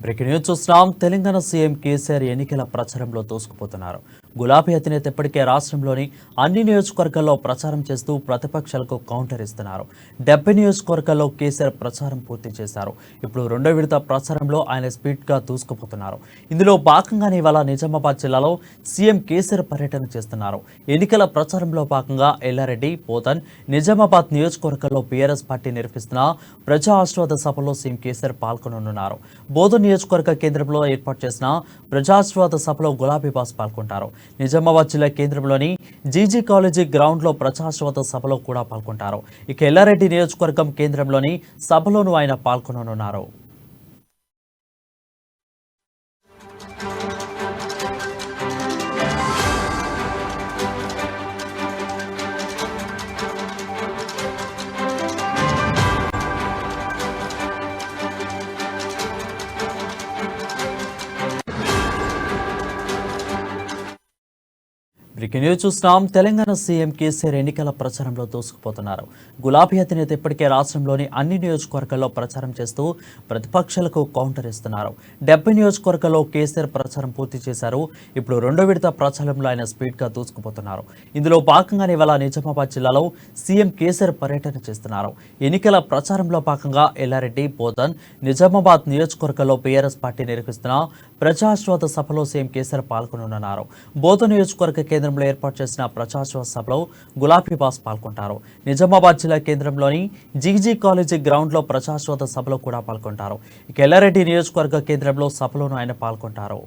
Breaking news చూస్తున్నాం. Telangana CM KCR ఎన్నికల ప్రచారంలో దూసుకుపోతున్నారు. గులాబీ అధినేత ఇప్పటికే రాష్ట్రంలోని అన్ని నియోజకవర్గాల్లో ప్రచారం చేస్తూ ప్రతిపక్షాలకు కౌంటర్ ఇస్తున్నారు. 70 నియోజకవర్గాల్లో కేసీఆర్ ప్రచారం పూర్తి చేశారు. ఇప్పుడు రెండో విడత ప్రచారంలో ఆయన స్పీడ్గా దూసుకుపోతున్నారు. ఇందులో భాగంగానే ఇవాళ నిజామాబాద్ జిల్లాలో సీఎం కేసీఆర్ పర్యటన చేస్తున్నారు. ఎన్నికల ప్రచారంలో భాగంగా ఎల్లారెడ్డి, పోతన్, నిజామాబాద్ నియోజకవర్గాల్లో బీఆర్ఎస్ పార్టీ నిర్వహిస్తున్న ప్రజా ఆశీర్వాద సభలో సీఎం కేసీఆర్ పాల్గొననున్నారు. బోధన్ నియోజకవర్గ కేంద్రంలో ఏర్పాటు చేసిన ప్రజాశ్వాద సభలో గులాబీ బాస్ పాల్గొంటారు. నిజామాబాద్ జిల్లా కేంద్రంలోని జీజీ కాలేజీ గ్రౌండ్లో ప్రజాశ్వాద సభలో కూడా పాల్గొంటారు. ఇక ఎల్లారెడ్డి నియోజకవర్గం కేంద్రంలోని సభలోనూ ఆయన పాల్గొననున్నారు. బ్రేకింగ్ న్యూస్ చూస్తున్నాం. తెలంగాణ సీఎం కేసీఆర్ ఎన్నికల ప్రచారంలో దూసుకుపోతున్నారు. గులాబీ అధినేత ఇప్పటికే రాష్ట్రంలోని అన్ని నియోజకవర్గాల్లో ప్రచారం చేస్తూ ప్రతిపక్షాలకు కౌంటర్ ఇస్తున్నారు. 70 నియోజకవర్గాల్లో కేసీఆర్ ప్రచారం పూర్తి చేశారు. ఇప్పుడు రెండో విడత ప్రచారంలో ఆయన స్పీడ్గా దూసుకుపోతున్నారు. ఇందులో భాగంగానే ఇవాళ నిజామాబాద్ జిల్లాలో సీఎం కేసీఆర్ పర్యటన చేస్తున్నారు. ఎన్నికల ప్రచారంలో భాగంగా ఎల్లారెడ్డి, పోతన్, నిజామాబాద్ నియోజకవర్గాల్లో బీఆర్ఎస్ పార్టీ నిర్వహిస్తున్న ప్రజాశ్వాద సభలో సీఎం కేసీఆర్ పాల్గొననున్నారు. బోధన్ నియోజకవర్గ కేంద్రంలో ఏర్పాటు చేసిన ప్రజాశ్వాద సభలో గులాబీ బాస్ పాల్గొంటారు. నిజామాబాద్ జిల్లా కేంద్రంలోని జీజీ కాలేజీ గ్రౌండ్లో ప్రజాశ్వాద సభలో కూడా పాల్గొంటారు. ఇక ఎల్లారెడ్డి నియోజకవర్గ కేంద్రంలో సభలోనూ ఆయన పాల్గొంటారు.